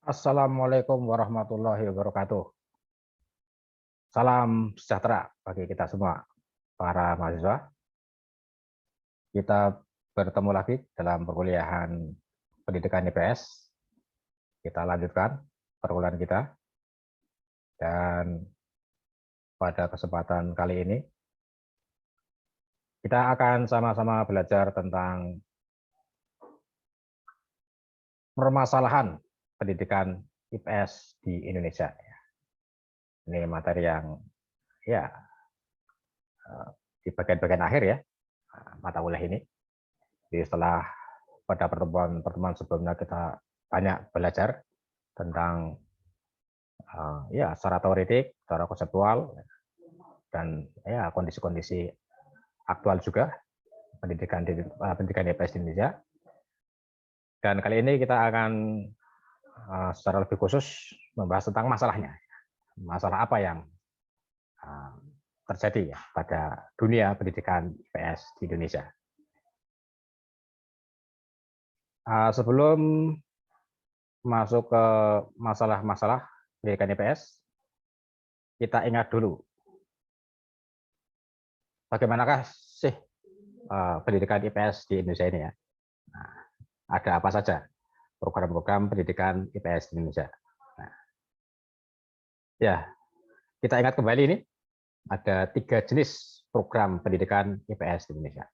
Assalamualaikum warahmatullahi wabarakatuh. Salam sejahtera bagi kita semua, para mahasiswa. Kita bertemu lagi dalam perkuliahan pendidikan IPS. Kita lanjutkan perkuliahan kita. Dan pada kesempatan kali ini, kita akan sama-sama belajar tentang permasalahan pendidikan IPS di Indonesia. Ini materi yang ya di bagian-bagian akhir ya mata kuliah ini. Jadi setelah pada pertemuan sebelumnya kita banyak belajar tentang ya secara teoretik, secara konseptual, dan ya kondisi-kondisi aktual juga pendidikan IPS di Indonesia. Dan kali ini kita akan secara lebih khusus membahas tentang masalahnya. Masalah apa yang terjadi ya pada dunia pendidikan IPS di Indonesia. Sebelum masuk ke masalah-masalah pendidikan IPS, kita ingat dulu bagaimanakah sih pendidikan IPS di Indonesia ini ya. Nah, ada apa saja program-program pendidikan IPS di Indonesia. Nah, ya, kita ingat kembali ini ada 3 jenis program pendidikan IPS di Indonesia.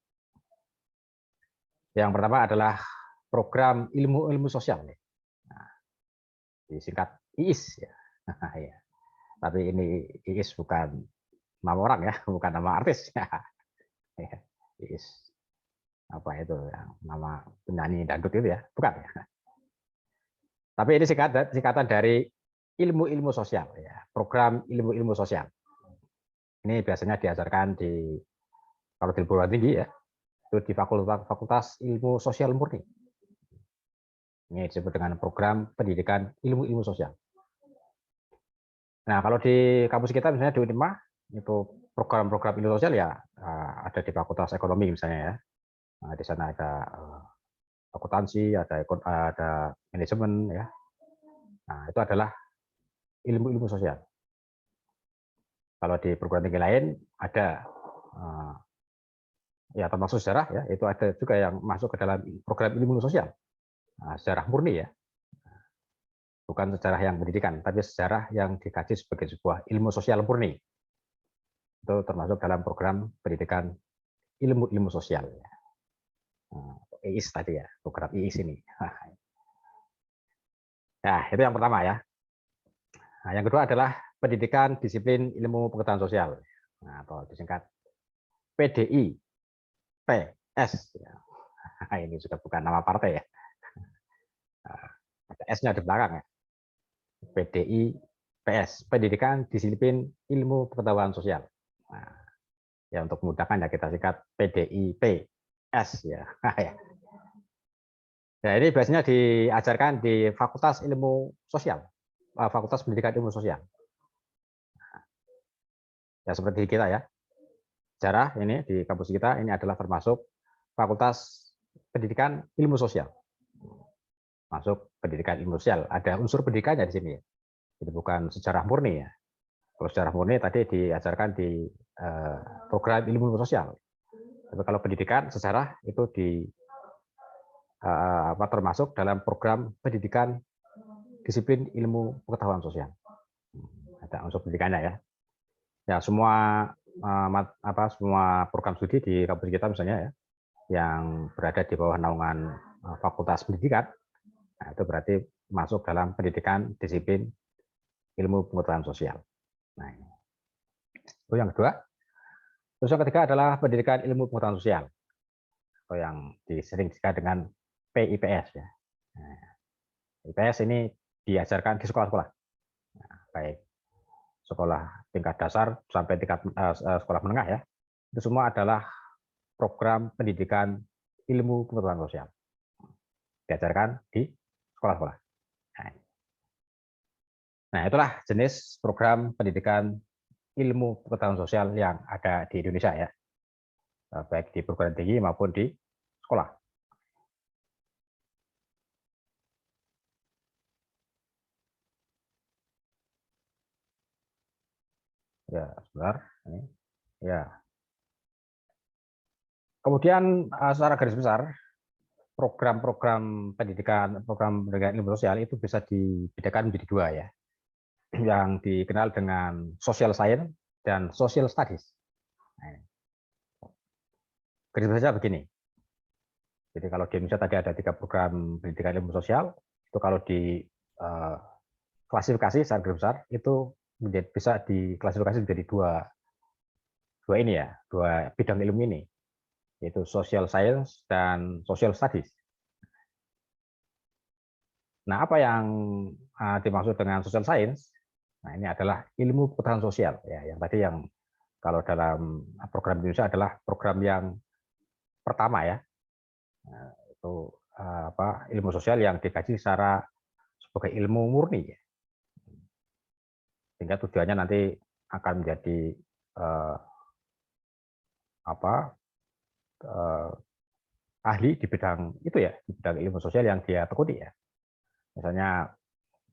Yang pertama adalah program ilmu-ilmu sosial. Nah, disingkat IIS ya. Ya. Tapi ini IIS bukan nama orang ya, bukan nama artis ya. IIS apa itu yang nama penyanyi dangdut itu ya, bukan ya. Tapi ini singkatan dari ilmu-ilmu sosial ya, program ilmu-ilmu sosial. Ini biasanya diajarkan di kalau di perguruan tinggi ya, itu di Fakultas Ilmu Sosial Murni. Ini disebut dengan program pendidikan ilmu-ilmu sosial. Nah, kalau di kampus kita misalnya di UNIMA, itu program-program ilmu sosial ya ada di Fakultas Ekonomi misalnya ya. Nah, di sana ada akuntansi, ada manajemen ya. Nah, itu adalah ilmu-ilmu sosial. Kalau di perguruan tinggi lain ada ya termasuk sejarah ya, itu ada juga yang masuk ke dalam program ilmu sosial. Sejarah murni ya. Bukan sejarah yang pendidikan, tapi sejarah yang dikaji sebagai sebuah ilmu sosial murni. Itu termasuk dalam program pendidikan ilmu-ilmu sosial. IIS tadi ya, program IIS ini. Nah, itu yang pertama ya. Nah, yang kedua adalah pendidikan disiplin ilmu pengetahuan sosial, nah, atau disingkat PDI, PS. Ya. Nah, ini sudah bukan nama partai ya. Ada S-nya di belakang ya. PDI, PS, pendidikan disiplin ilmu pengetahuan sosial. Nah, ya untuk memudahkan ya kita singkat PDIP, S ya. Ya, ini biasanya diajarkan di Fakultas Ilmu Sosial, Fakultas Pendidikan Ilmu Sosial. Ya seperti kita ya. Sejarah ini di kampus kita ini adalah termasuk Fakultas Pendidikan Ilmu Sosial. Masuk pendidikan ilmu sosial, ada unsur pendidikannya di sini. Itu bukan sejarah murni ya. Kalau sejarah murni tadi diajarkan di program ilmu sosial. Tapi kalau pendidikan sejarah itu termasuk dalam program pendidikan disiplin ilmu pengetahuan sosial. Ada unsur pendidikannya ya. Ya semua semua program studi di kampus kita misalnya ya, yang berada di bawah naungan Fakultas Pendidikan, nah itu berarti masuk dalam pendidikan disiplin ilmu pengetahuan sosial. Nah, itu yang kedua. Terus yang ketiga adalah pendidikan ilmu pengetahuan sosial, atau yang disering disingkat dengan PIPS ya. Nah, IPS ini diajarkan di sekolah-sekolah, nah, baik sekolah tingkat dasar sampai tingkat sekolah menengah ya. Itu semua adalah program pendidikan ilmu pengetahuan sosial. Diajarkan di sekolah-sekolah. Nah, itulah jenis program pendidikan ilmu pengetahuan sosial yang ada di Indonesia ya. Baik di perguruan tinggi maupun di sekolah. Ya, sebentar. Ini. Ya. Kemudian secara garis besar program-program pendidikan ilmu sosial itu bisa dibedakan menjadi dua ya, yang dikenal dengan social science dan social studies. Nah, garis besarnya begini. Jadi kalau di Indonesia tadi ada 3 program pendidikan ilmu sosial, itu kalau di klasifikasi secara garis besar itu bisa diklasifikasi menjadi dua ini ya, dua bidang ilmu ini, yaitu social science dan social studies. Nah, apa yang dimaksud dengan social science? Nah, ini adalah ilmu pengetahuan sosial ya, yang tadi yang kalau dalam program Indonesia adalah program yang pertama ya. Nah, itu ilmu sosial yang dikaji secara sebagai ilmu murni ya. Sehingga tujuannya nanti akan menjadi ahli di bidang itu ya, di bidang ilmu sosial yang dia tekuni ya. Misalnya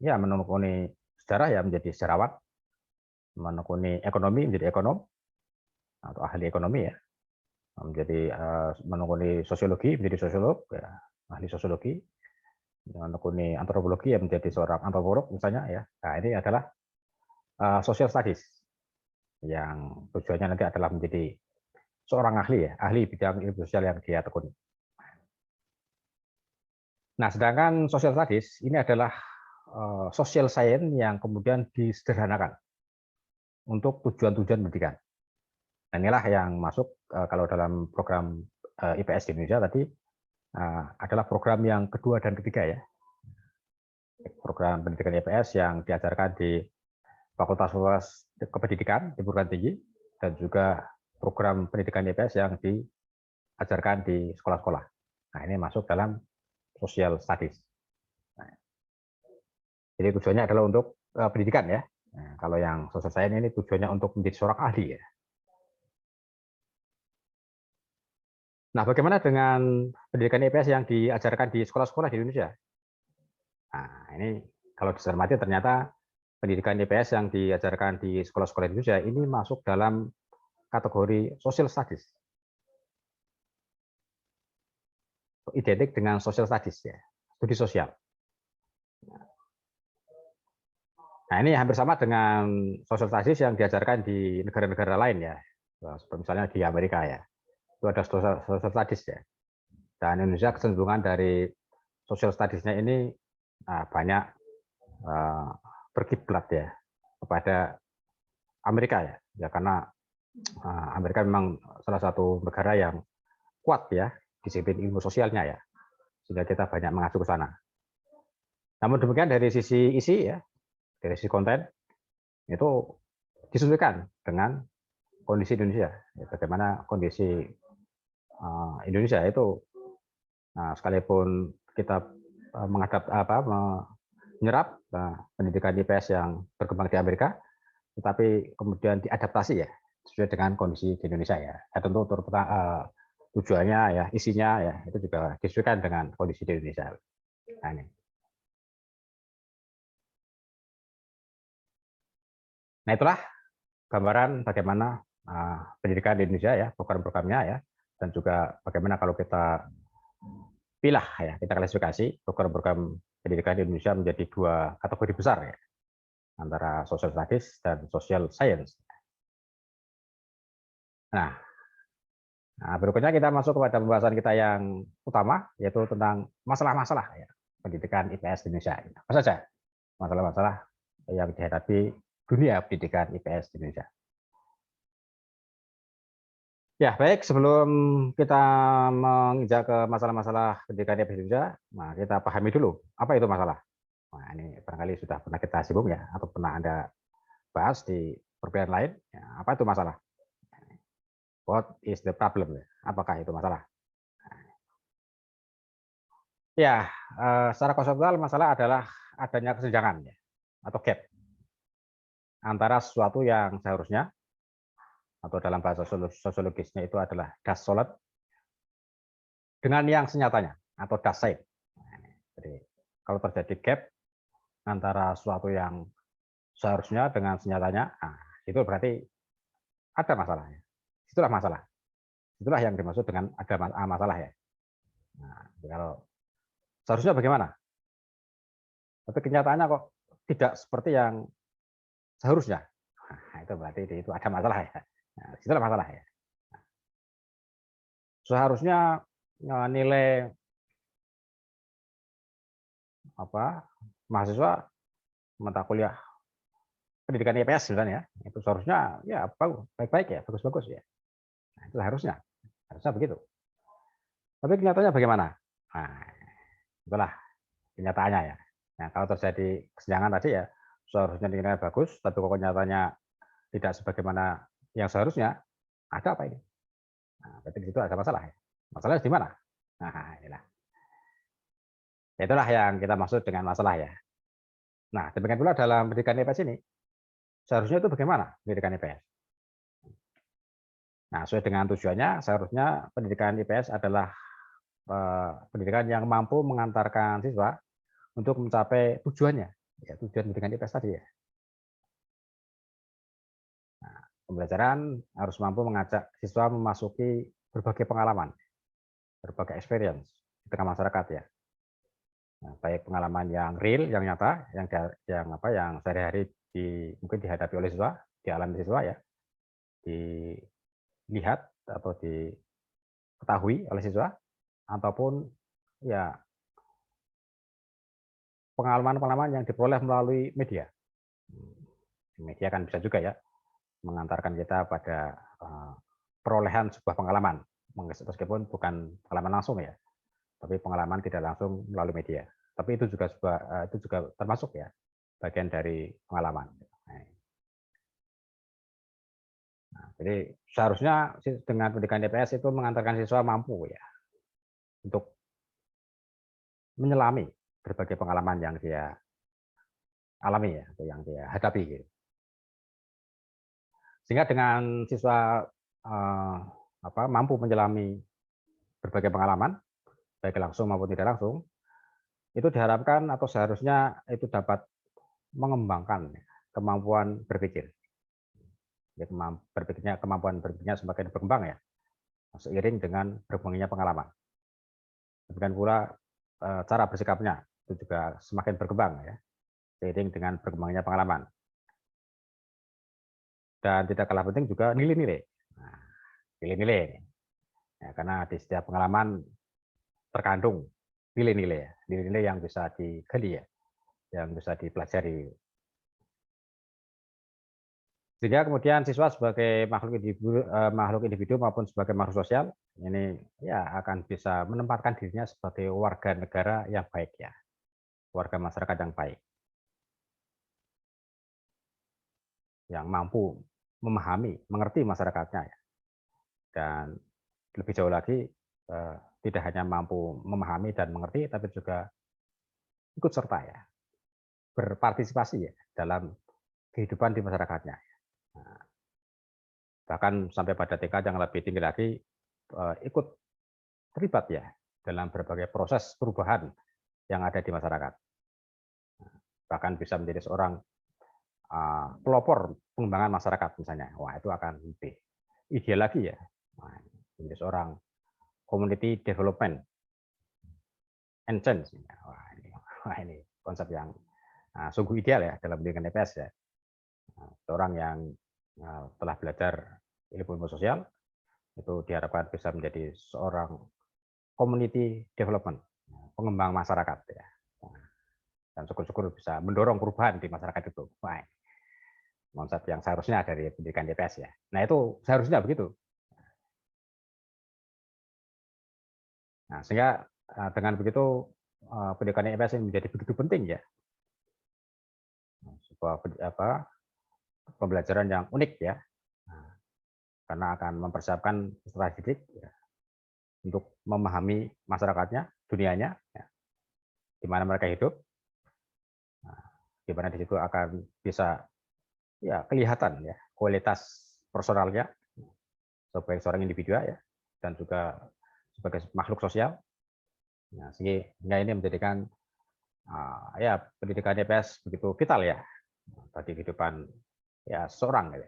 ya menekuni sejarah ya menjadi sejarawan, menekuni ekonomi menjadi ekonom atau ahli ekonomi ya, menjadi menekuni sosiologi menjadi sosiolog ya, ahli sosiologi, menekuni antropologi ya menjadi seorang antropolog misalnya ya. Nah, ini adalah social studies yang tujuannya nanti adalah menjadi seorang ahli ya, ahli bidang ilmu sosial yang dia tekuni. Nah, sedangkan social studies ini adalah social science yang kemudian disederhanakan untuk tujuan-tujuan pendidikan. Dan inilah yang masuk kalau dalam program IPS di Indonesia tadi adalah program yang kedua dan ketiga ya. Program pendidikan IPS yang diajarkan di Fakultas Kependidikan di perguruan tinggi dan juga program pendidikan IPS yang diajarkan di sekolah-sekolah. Nah, ini masuk dalam social studies. Nah, jadi tujuannya adalah untuk pendidikan ya. Nah, kalau yang social science ini tujuannya untuk menjadi seorang ahli ya. Nah, bagaimana dengan pendidikan IPS yang diajarkan di sekolah-sekolah di Indonesia? Nah, ini kalau dicermati ternyata pendidikan IPS yang diajarkan di sekolah-sekolah di Indonesia ini masuk dalam kategori social studies. Identik dengan social studies ya, studi sosial. Nah, ini hampir sama dengan social studies yang diajarkan di negara-negara lain ya. Seperti misalnya di Amerika ya. Itu ada social studies ya. Dan Indonesia kecenderungan dari social studies-nya ini banyak berkiblat ya kepada Amerika ya. Ya karena Amerika memang salah satu negara yang kuat ya disiplin ilmu sosialnya ya. Sehingga kita banyak mengacu ke sana. Namun demikian dari sisi isi ya, dari sisi konten itu disesuaikan dengan kondisi Indonesia. Ya, bagaimana kondisi Indonesia itu sekalipun kita menyerap pendidikan IPS yang berkembang di Amerika, tetapi kemudian diadaptasi ya sesuai dengan kondisi di Indonesia ya. Ya tentu tujuannya ya isinya ya itu juga disesuaikan dengan kondisi di Indonesia. Nah, ini. Nah, itulah gambaran bagaimana pendidikan di Indonesia ya, program-programnya ya, dan juga bagaimana kalau kita pilah ya, kita klasifikasi program-program pendidikan di Indonesia menjadi dua kategori besar ya, antara social studies dan social science. Nah, berikutnya kita masuk kepada pembahasan kita yang utama, yaitu tentang masalah-masalah ya, pendidikan IPS di Indonesia. Apa saja masalah-masalah yang dihadapi dunia pendidikan IPS di Indonesia. Ya, baik. Sebelum kita menginjak ke masalah-masalah pendidikan IPS di Indonesia, nah kita pahami dulu apa itu masalah. Nah, ini barangkali sudah pernah kita singgung ya, atau pernah Anda bahas di perkuliahan lain. Ya, apa itu masalah? What is the problem? Apakah itu masalah? Ya, secara konseptual masalah adalah adanya kesenjangan ya, atau gap antara sesuatu yang seharusnya atau dalam bahasa sosiologisnya itu adalah das solid dengan yang senyatanya atau das sein. Jadi kalau terjadi gap antara sesuatu yang seharusnya dengan senyatanya, itu berarti ada masalahnya. Itulah masalah. Itulah yang dimaksud dengan ada masalah ya. Nah, kalau seharusnya bagaimana? Tapi kenyataannya kok tidak seperti yang seharusnya. Nah, itu berarti itu ada masalah ya. Nah, itulah masalah ya. Seharusnya nilai mahasiswa mata kuliah pendidikan IPS misalnya itu seharusnya ya baik-baik ya, bagus-bagus ya. Nah, itu harusnya begitu. Tapi kenyataannya bagaimana? Nah, itulah kenyataannya ya. Nah, kalau terjadi kesenjangan tadi ya seharusnya nilainya bagus, tapi kok kenyataannya tidak sebagaimana yang seharusnya, ada apa ini? Nah, berarti di situ ada masalah ya. Masalahnya di mana? Nah, inilah. Itulah yang kita maksud dengan masalah ya. Nah, demikian pula dalam pendidikan IPS ini, seharusnya itu bagaimana pendidikan IPS? Nah, sesuai dengan tujuannya, seharusnya pendidikan IPS adalah pendidikan yang mampu mengantarkan siswa untuk mencapai tujuannya, ya, tujuan pendidikan IPS tadi ya. Nah, pembelajaran harus mampu mengajak siswa memasuki berbagai pengalaman, berbagai experience di tengah masyarakat ya. Nah, baik pengalaman yang real, yang nyata, yang sehari-hari mungkin dihadapi oleh siswa, dialami siswa ya, dilihat atau diketahui oleh siswa, ataupun ya pengalaman-pengalaman yang diperoleh melalui media. Media kan bisa juga ya mengantarkan kita pada perolehan sebuah pengalaman, meskipun bukan pengalaman langsung ya, tapi pengalaman tidak langsung melalui media. Tapi itu juga termasuk ya bagian dari pengalaman. Nah, jadi seharusnya dengan pendidikan IPS itu mengantarkan siswa mampu ya untuk menyelami berbagai pengalaman yang dia alami ya, atau yang dia hadapi. Gitu. Sehingga dengan siswa mampu menyelami berbagai pengalaman, baik langsung maupun tidak langsung, itu diharapkan atau seharusnya itu dapat mengembangkan kemampuan berpikir. Ya, kemampuan berpikirnya semakin berkembang ya, seiring dengan berkembangnya pengalaman. Demikian pula cara bersikapnya itu juga semakin berkembang ya, seiring dengan berkembangnya pengalaman. Dan tidak kalah penting juga nilai-nilai. Nah, nilai-nilai. Ya, karena di setiap pengalaman terkandung nilai-nilai ya, nilai-nilai yang bisa digali ya, yang bisa dipelajari. Sehingga kemudian siswa sebagai makhluk individu maupun sebagai makhluk sosial ini ya akan bisa menempatkan dirinya sebagai warga negara yang baik ya, warga masyarakat yang baik, yang mampu memahami, mengerti masyarakatnya ya. Dan lebih jauh lagi tidak hanya mampu memahami dan mengerti, tapi juga ikut serta ya, berpartisipasi ya dalam kehidupan di masyarakatnya. Nah, bahkan sampai pada tingkat yang lebih tinggi lagi ikut terlibat ya dalam berbagai proses perubahan yang ada di masyarakat. Bahkan bisa menjadi seorang pelopor pengembangan masyarakat misalnya. Wah, itu akan lebih ideal lagi ya. Nah, menjadi seorang community development and change. Wah, ini konsep yang sungguh ideal ya dalam pendidikan IPS ya. Seorang yang telah belajar ilmu sosial itu diharapkan bisa menjadi seorang community development, pengembang masyarakat ya. Dan syukur-syukur bisa mendorong perubahan di masyarakat itu. Wah, konsep yang seharusnya dari pendidikan IPS ya. Nah, itu seharusnya begitu. Nah, sehingga dengan begitu pendidikan IPS ini menjadi begitu penting ya. Sebuah pembelajaran yang unik ya. Nah, karena akan mempersiapkan peserta didik ya, untuk memahami masyarakatnya, dunianya, ya, di mana mereka hidup, nah, di mana di situ akan bisa ya kelihatan ya kualitas personalnya sebagai seorang individu ya, dan juga sebagai makhluk sosial. Nah, sehingga ini menjadikan ya pendidikan IPS begitu vital ya bagi kehidupan ya seorang. Ya.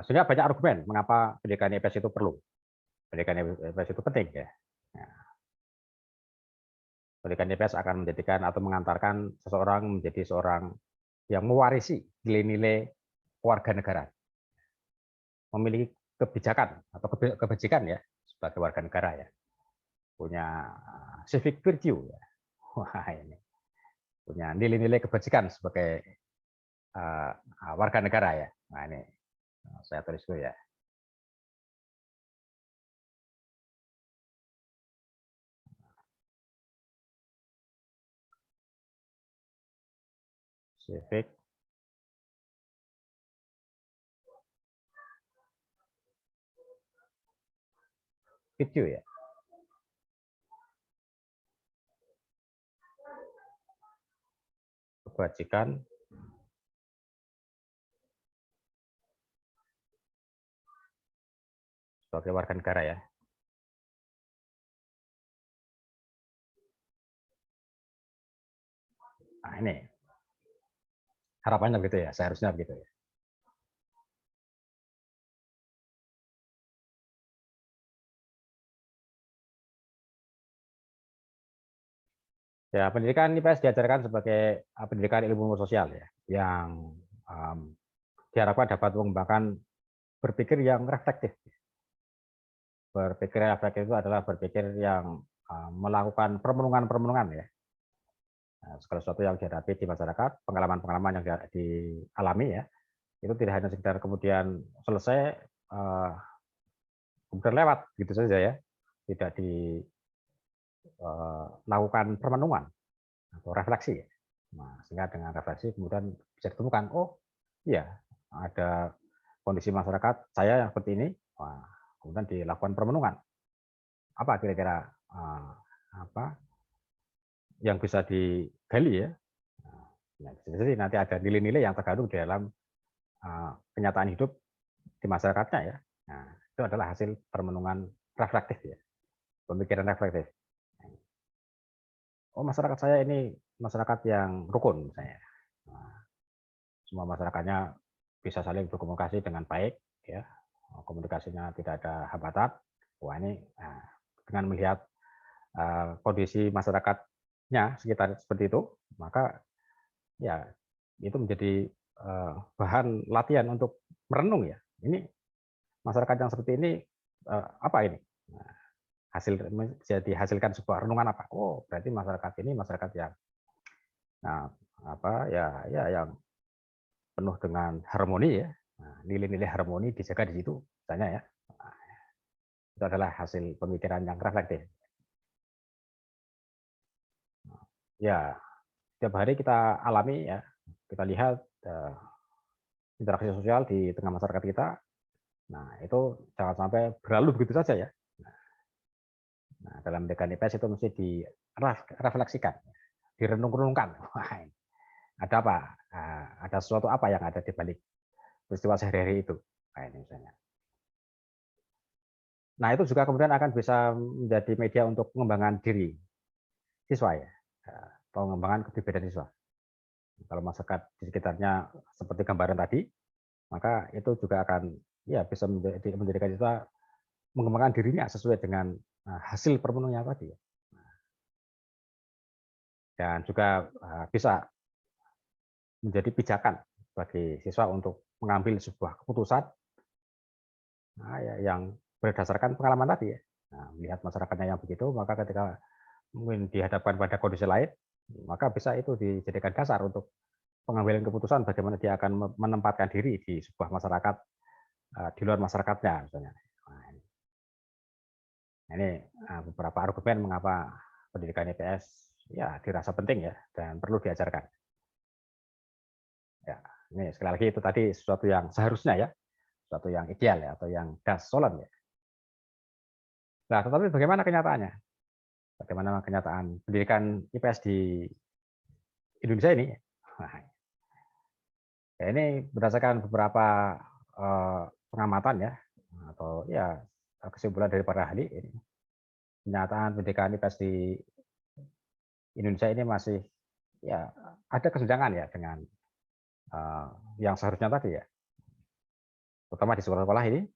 Sehingga banyak argumen mengapa pendidikan IPS itu perlu, pendidikan IPS itu penting ya. Nah, pendidikan IPS akan menjadikan atau mengantarkan seseorang menjadi seorang yang mewarisi nilai-nilai warga negara, memiliki kebijakan atau kebajikan ya sebagai warga negara ya, punya civic virtue ya. Wah ini punya nilai-nilai kebajikan sebagai warga negara ya. Nah ini saya tulis dulu ya. Civic virtue ya. Kebajikan sebagai warga negara ya. Nah ini harapannya begitu ya, seharusnya begitu ya. Ya, pendidikan IPS diajarkan sebagai pendidikan ilmu sosial ya, yang diharapkan dapat mengembangkan berpikir yang reflektif. Berpikir reflektif itu adalah berpikir yang melakukan permenungan-permenungan ya. Segala sesuatu yang dihadapi di masyarakat, pengalaman-pengalaman yang dialami ya, itu tidak hanya sekedar kemudian selesai, kemudian lewat gitu saja ya, tidak dilakukan permenungan atau refleksi. Nah, sehingga dengan refleksi kemudian bisa ditemukan, oh iya ada kondisi masyarakat saya yang seperti ini, wah, kemudian dilakukan permenungan. Apa kira-kira apa yang bisa digali ya? Nah, jadi nanti ada nilai-nilai yang terkandung di dalam kenyataan hidup di masyarakatnya ya. Nah, itu adalah hasil permenungan reflektif ya, pemikiran reflektif. Oh masyarakat saya ini masyarakat yang rukun misalnya. Nah, semua masyarakatnya bisa saling berkomunikasi dengan baik, ya, komunikasinya tidak ada hambatan. Wah ini dengan melihat kondisi masyarakatnya sekitar seperti itu, maka ya itu menjadi bahan latihan untuk merenung ya. Ini masyarakat yang seperti ini apa ini? Nah, bisa dihasilkan sebuah renungan apa? Oh berarti masyarakat ini masyarakat yang apa ya yang penuh dengan harmoni ya. Nah, nilai-nilai harmoni dijaga di situ, misalnya ya. Nah, itu adalah hasil pemikiran yang reflektif. Ya, setiap hari kita alami ya, kita lihat interaksi sosial di tengah masyarakat kita. Nah, itu jangan sampai berlalu begitu saja ya. Nah, dalam pendidikan IPS itu mesti direfleksikan, direnung-renungkan. Wah, ada apa? Ada sesuatu apa yang ada di balik peristiwa sehari-hari itu? Nah, ini misalnya. Nah, itu juga kemudian akan bisa menjadi media untuk pengembangan diri siswa ya, pengembangan kepribadian siswa. Kalau masyarakat di sekitarnya seperti gambaran tadi, maka itu juga akan ya bisa menjadikan siswa mengembangkan dirinya sesuai dengan hasil permenungannya tadi. Dan juga bisa menjadi pijakan bagi siswa untuk mengambil sebuah keputusan yang berdasarkan pengalaman tadi ya. Nah, melihat masyarakatnya yang begitu, maka ketika mungkin dihadapkan pada kondisi lain, maka bisa itu dijadikan dasar untuk pengambilan keputusan bagaimana dia akan menempatkan diri di sebuah masyarakat di luar masyarakatnya misalnya. Nah, ini beberapa argumen mengapa pendidikan IPS ya dirasa penting ya dan perlu diajarkan. Ya, ini sekali lagi itu tadi sesuatu yang seharusnya ya, sesuatu yang ideal ya atau yang das solon ya. Nah, tetapi bagaimana kenyataannya? Bagaimana kenyataan pendidikan IPS di Indonesia ini? Nah, ya ini berdasarkan beberapa pengamatan ya atau ya kesimpulan dari para ahli ini. Kenyataan pendidikan IPS di Indonesia ini masih ya ada kesenjangan ya dengan yang seharusnya tadi ya. terutama di sekolah-sekolah ini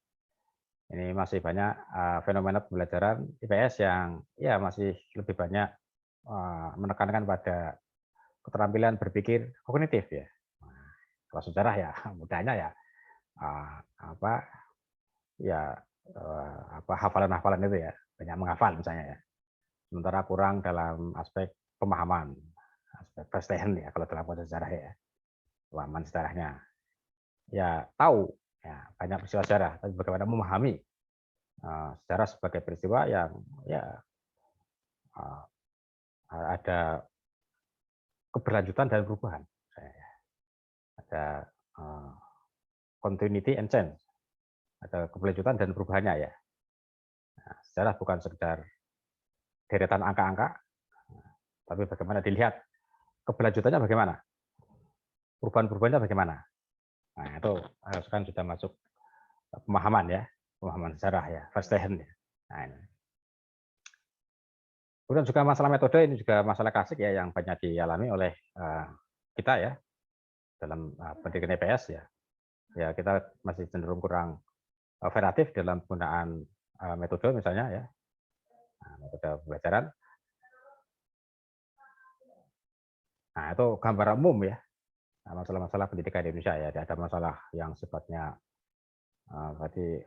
masih banyak fenomena pembelajaran IPS yang ya masih lebih banyak menekankan pada keterampilan berpikir kognitif ya. Nah, kalau sejarah ya mudahnya ya apa ya hafalan-hafalan itu ya, banyak menghafal misalnya ya. Sementara kurang dalam aspek pemahaman, aspek verstehen ya kalau dalam konteks sejarah ya, pemahaman sejarahnya. Ya tahu ya banyak peristiwa sejarah, tapi bagaimana memahami sejarah sebagai peristiwa yang ya ada keberlanjutan dan perubahan. Ada continuity and change, ada keberlanjutan dan perubahannya ya. Nah, sejarah bukan sekedar deretan angka-angka, tapi bagaimana dilihat keberlanjutannya bagaimana, perubahan-perubahannya bagaimana. Nah itu kan sudah masuk pemahaman ya, pemahaman sejarah ya, verstehen ya. Nah, ini. Kemudian juga masalah metode ini juga masalah klasik ya yang banyak dialami oleh kita ya dalam pendidikan IPS ya. Ya kita masih cenderung kurang variatif dalam penggunaan metode misalnya ya, metode pembelajaran. Nah itu gambaran umum ya masalah-masalah pendidikan di Indonesia ya. Ada masalah yang sifatnya tadi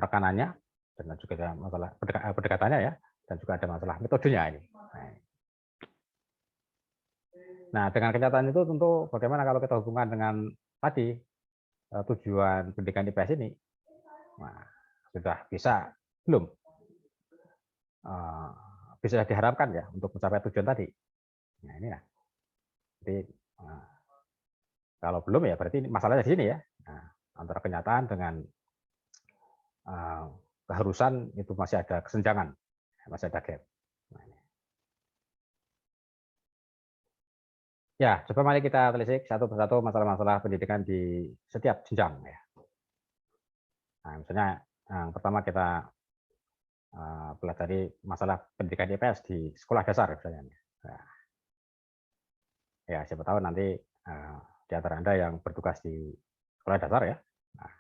tekanannya, dan juga ada masalah pendekatannya ya, dan juga ada masalah metodenya ini. Nah, dengan kenyataan itu tentu bagaimana kalau kita hubungan dengan tadi tujuan pendidikan IPS ini, nah, sudah bisa belum bisa diharapkan ya untuk mencapai tujuan tadi. Nah ini ya. Jadi kalau belum ya berarti masalahnya di sini ya. Nah, antara kenyataan dengan keharusan itu masih ada kesenjangan, masih ada gap. Nah, ya, coba mari kita telisik satu persatu masalah-masalah pendidikan di setiap jenjang ya. Nah, misalnya yang pertama kita pelajari masalah pendidikan IPS di sekolah dasar misalnya. Nah, ya, siapa tahu nanti di antara Anda yang bertugas di sekolah dasar ya, nah,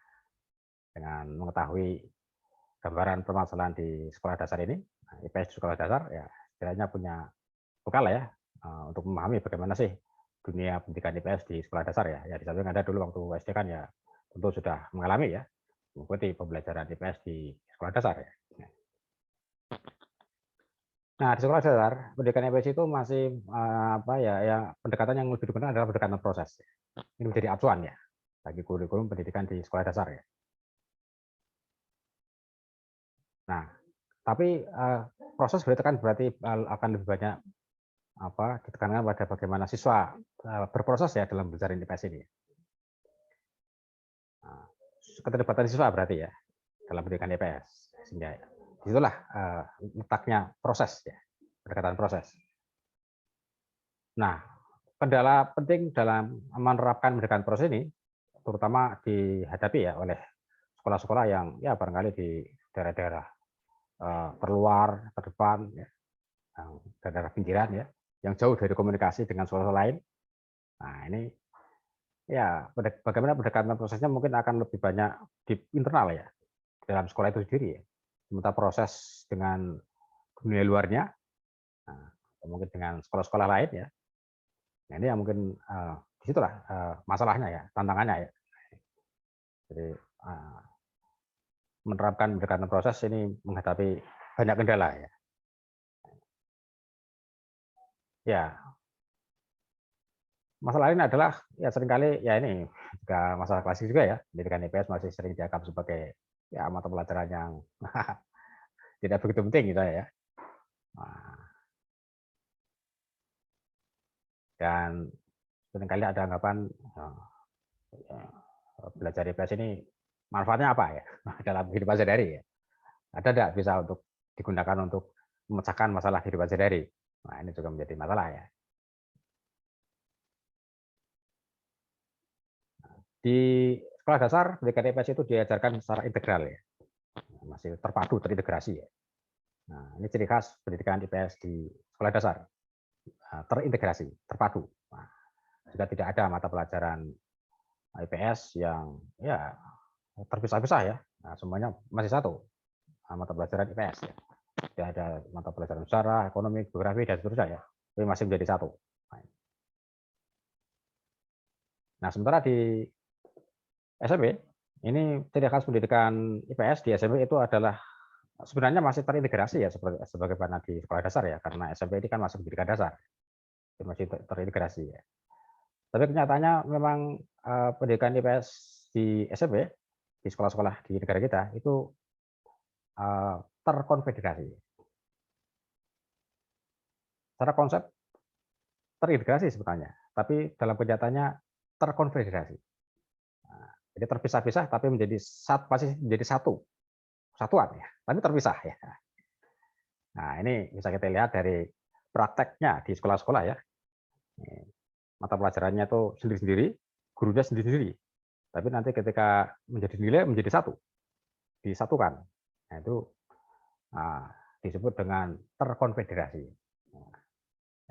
dengan mengetahui gambaran permasalahan di sekolah dasar ini, IPS di sekolah dasar, ya setidaknya punya bekal ya untuk memahami bagaimana sih dunia pendidikan IPS di sekolah dasar ya. Ya di samping Anda dulu waktu SD kan ya tentu sudah mengalami ya, mengikuti pembelajaran IPS di sekolah dasar ya. Nah di sekolah dasar pendidikan IPS itu masih ya pendekatan yang lebih digunakan adalah pendekatan proses. Ini menjadi acuan ya bagi kurikulum pendidikan di sekolah dasar ya. Nah, tapi proses berarti akan lebih banyak ditekankan pada bagaimana siswa berproses ya dalam belajar IPS ini. Nah, keterlibatan siswa berarti ya dalam pendidikan IPS, sehingga disitulah letaknya proses ya, pendekatan proses. Nah, kendala penting dalam menerapkan pendekatan proses ini, terutama dihadapi ya oleh sekolah-sekolah yang ya barangkali di daerah-daerah terluar, terdepan, ya, daerah pinggiran ya, yang jauh dari komunikasi dengan sekolah lain. Nah ini ya bagaimana pendekatan prosesnya mungkin akan lebih banyak di internal ya dalam sekolah itu sendiri ya. Sementara proses dengan dunia luarnya, nah, mungkin dengan sekolah-sekolah lain ya. Nah ini yang mungkin disitulah masalahnya ya, tantangannya ya. Jadi menerapkan pendekatan proses ini menghadapi banyak kendala ya. Ya, masalah lain adalah ya seringkali ya ini juga masalah klasik juga ya. Pendidikan IPS masih sering dianggap sebagai ya mata pelajaran yang tidak begitu penting gitu ya. Nah, dan seringkali ada anggapan belajar IPS ini manfaatnya apa ya dalam kehidupan sehari-hari ya. Ada tidak bisa untuk digunakan untuk memecahkan masalah kehidupan sehari-hari. Nah ini juga menjadi masalah ya. Di sekolah dasar pendidikan IPS itu diajarkan secara integral ya, masih terpadu terintegrasi ya. Nah, ini ciri khas pendidikan IPS di sekolah dasar, terintegrasi, terpadu. Nah, juga tidak ada mata pelajaran IPS yang ya terpisah-pisah ya. Nah, semuanya masih satu mata pelajaran IPS ya. Tidak ada mata pelajaran sejarah, ekonomi, geografi dan seterusnya ya. Tapi masih menjadi satu. Nah, sementara di SMP ini ciri khas pendidikan IPS di SMP itu adalah sebenarnya masih terintegrasi ya sebagai mana di sekolah dasar ya, karena SMP ini kan masuk pendidikan dasar, masih terintegrasi ya. Tapi kenyataannya memang pendidikan IPS di SMP di sekolah-sekolah di negara kita itu terkonfederasi. Secara konsep terintegrasi sebenarnya, tapi dalam kenyataannya terkonfederasi. Nah, jadi terpisah-pisah tapi masih menjadi satuan ya, tapi terpisah ya. Nah, ini bisa kita lihat dari prakteknya di sekolah-sekolah ya. Mata pelajarannya itu sendiri-sendiri, gurunya sendiri-sendiri. Tapi nanti ketika menjadi nilai menjadi satu, disatukan. Nah, itu disebut dengan terkonfederasi.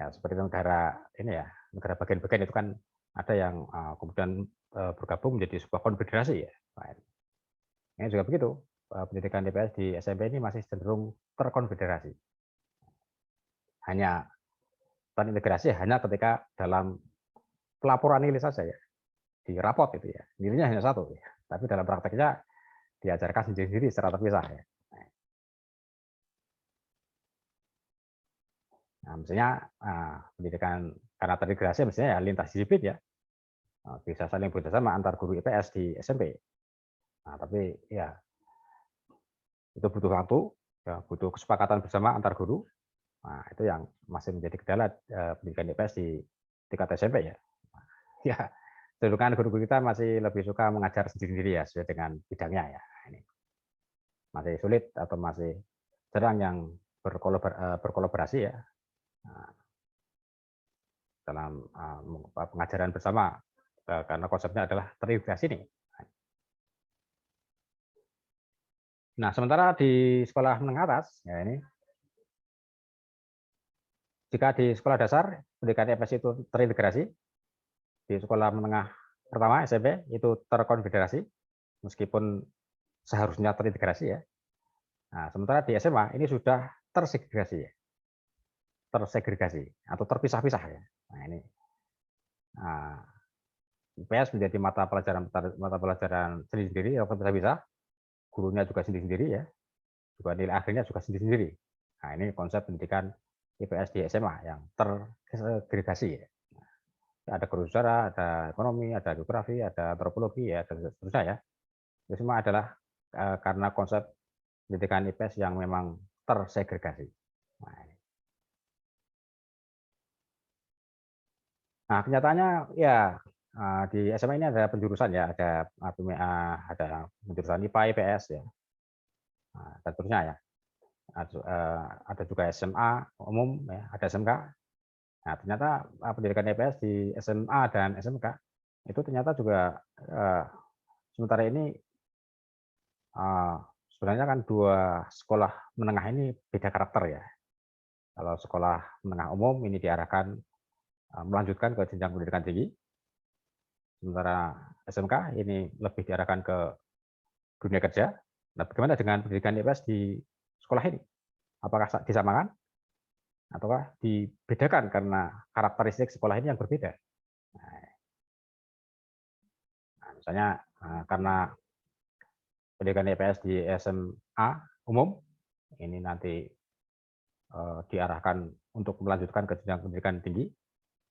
Ya, seperti negara ini ya, negara bagian-bagian itu kan ada yang kemudian bergabung menjadi sebuah konfederasi ya. Ini juga begitu. Pendidikan IPS di SMP ini masih cenderung terkonfederasi. Hanya terintegrasi hanya ketika dalam pelaporan nilai saja ya, di rapot itu ya, nilainya hanya satu ya. Tapi dalam prakteknya diajarkan sendiri-sendiri secara terpisah ya. Nah, mestinya pendidikan karena terintegrasi mestinya ya lintas disiplin ya, bisa saling bekerjasama antar guru IPS di SMP. Nah, tapi ya itu butuh waktu, ya, butuh kesepakatan bersama antar guru. Nah, itu yang masih menjadi kendala pendidikan IPS di tingkat SMP ya. Ya, cenderungan guru-guru kita masih lebih suka mengajar sendiri-sendiri ya, sesuai dengan bidangnya ya. Ini masih sulit atau masih jarang yang berkolaborasi ya dalam pengajaran bersama, karena konsepnya adalah terintegrasi nih. Nah, sementara di sekolah menengah atas, ya ini, jika di sekolah dasar pendidikan IPS itu terintegrasi, di sekolah menengah pertama SMP itu terkonfederasi, meskipun seharusnya terintegrasi ya. Nah, sementara di SMA ini sudah tersegregasi ya, tersegregasi atau terpisah-pisah ya. Nah, ini IPS menjadi mata pelajaran sendiri-sendiri atau terpisah-pisah, gurunya juga sendiri-sendiri ya, juga nilai akhirnya juga sendiri-sendiri. Nah, ini konsep pendidikan IPS di SMA yang tersegregasi ya. Ada guru sejarah, ada ekonomi, ada geografi, ada antropologi ya, dan seterusnya ya. Itu semua adalah karena konsep pendidikan IPS yang memang tersegregasi. Nah, kenyataannya ya di SMA ini ada penjurusan ya, ada penjurusan IPA, IPS ya, dan seterusnya ya. Ada juga SMA umum ya, ada SMK. Nah, ternyata pendidikan IPS di SMA dan SMK itu ternyata juga sementara ini sebenarnya kan dua sekolah menengah ini beda karakter ya. Kalau sekolah menengah umum ini diarahkan melanjutkan ke jenjang pendidikan tinggi, sementara SMK ini lebih diarahkan ke dunia kerja. Nah, bagaimana dengan pendidikan IPS di sekolah ini? Apakah disamakan ataukah dibedakan karena karakteristik sekolah ini yang berbeda? Nah, misalnya karena pendidikan IPS di SMA umum ini nanti diarahkan untuk melanjutkan ke jenjang pendidikan tinggi,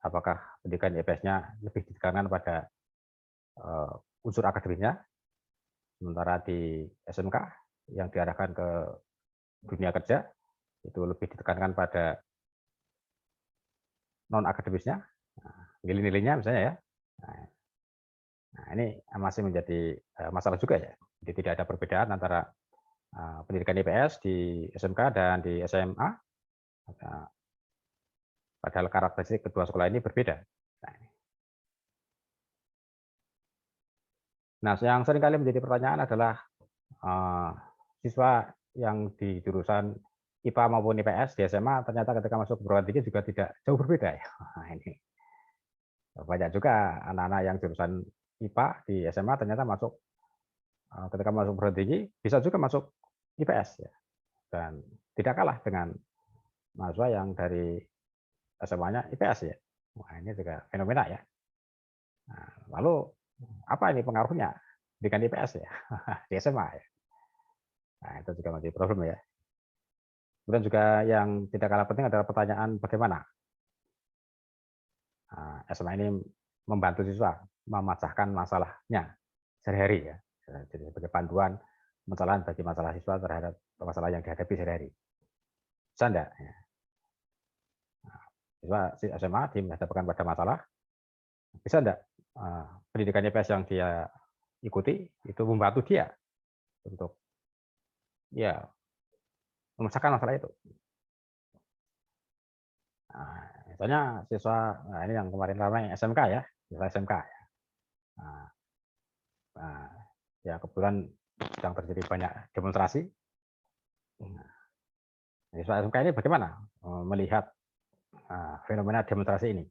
apakah pendidikan IPS-nya lebih ditekankan pada unsur akademisnya, sementara di SMK yang diarahkan ke dunia kerja itu lebih ditekankan pada non akademisnya, nilai-nilainya misalnya ya. Nah, ini masih menjadi masalah juga ya. Jadi tidak ada perbedaan antara pendidikan IPS di SMK dan di SMA, padahal karakteristik kedua sekolah ini berbeda. Nah, yang seringkali menjadi pertanyaan adalah siswa yang di jurusan IPA maupun IPS di SMA ternyata ketika masuk perguruan tinggi juga tidak jauh berbeda ya. Nah, ini banyak juga anak-anak yang jurusan IPA di SMA ternyata masuk ketika masuk perguruan tinggi bisa juga masuk IPS ya. Dan tidak kalah dengan mahasiswa yang dari SMA-nya IPS ya. Wah, ini juga fenomena ya. Nah, lalu apa ini pengaruhnya dengan IPS ya di SMA ya. Nah, itu juga menjadi problem ya. Kemudian juga yang tidak kalah penting adalah pertanyaan bagaimana SMA ini membantu siswa memecahkan masalahnya sehari-hari ya. Jadi sebagai panduan pemecahan bagi masalah siswa terhadap masalah yang dihadapi sehari-hari. Bisa enggak? Ya. Siswa SMA dihadapkan pada masalah, bisa enggak pendidikan IPS yang dia ikuti itu membantu dia untuk ya memecahkan masalah itu. Nah, misalnya siswa, nah ini yang kemarin ramai SMK ya, siswa SMK. Nah, nah, ya kebetulan sedang terjadi banyak demonstrasi. Nah, siswa SMK ini bagaimana melihat fenomena demonstrasi ini?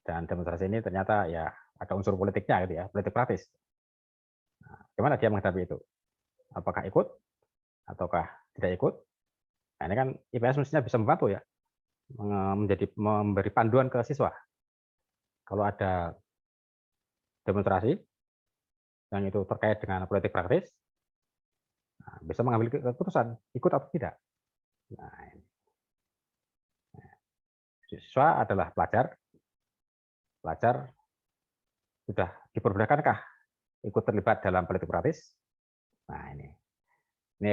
Dan demonstrasi ini ternyata ya ada unsur politiknya gitu ya, politik praktis. Nah, gimana dia menghadapi itu? Apakah ikut ataukah tidak ikut? Nah, ini kan IPS mestinya bisa membantu ya, memberi panduan ke siswa. Kalau ada demonstrasi yang itu terkait dengan politik praktis, nah, bisa mengambil keputusan ikut atau tidak. Nah, siswa adalah pelajar sudah diperbolehkankah ikut terlibat dalam politik praktis? Nah, ini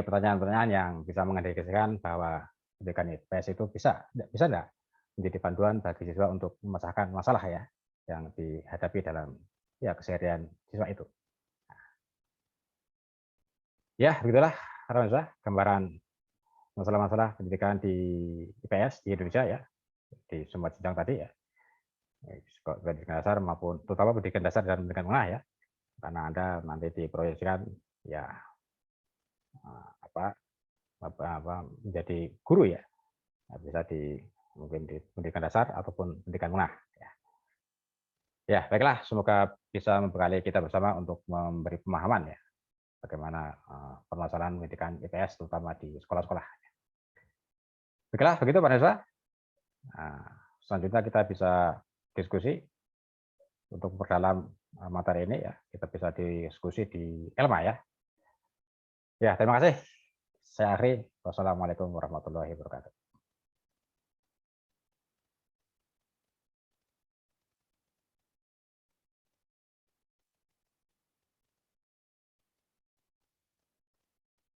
pertanyaan-pertanyaan yang bisa mengindikasikan bahwa pendidikan IPS itu bisa enggak menjadi panduan bagi siswa untuk memecahkan masalah ya yang dihadapi dalam ya keseharian siswa itu. Ya, begitulah gambaran masalah-masalah pendidikan di IPS di Indonesia ya, di semua jenjang tadi ya, pendidikan dasar maupun terutama pendidikan dasar dan pendidikan menengah ya, karena Anda nanti diproyeksikan ya menjadi guru ya, bisa mungkin di pendidikan dasar ataupun pendidikan menengah. Ya, baiklah, semoga bisa membekali kita bersama untuk memberi pemahaman ya, bagaimana permasalahan pendidikan IPS terutama di sekolah-sekolah. Baiklah, begitu Pak Nesa. Nah, selanjutnya kita bisa diskusi untuk memperdalam materi ini ya. Kita bisa diskusi di Elma ya. Ya, terima kasih. Saya akhiri. Wassalamualaikum warahmatullahi wabarakatuh.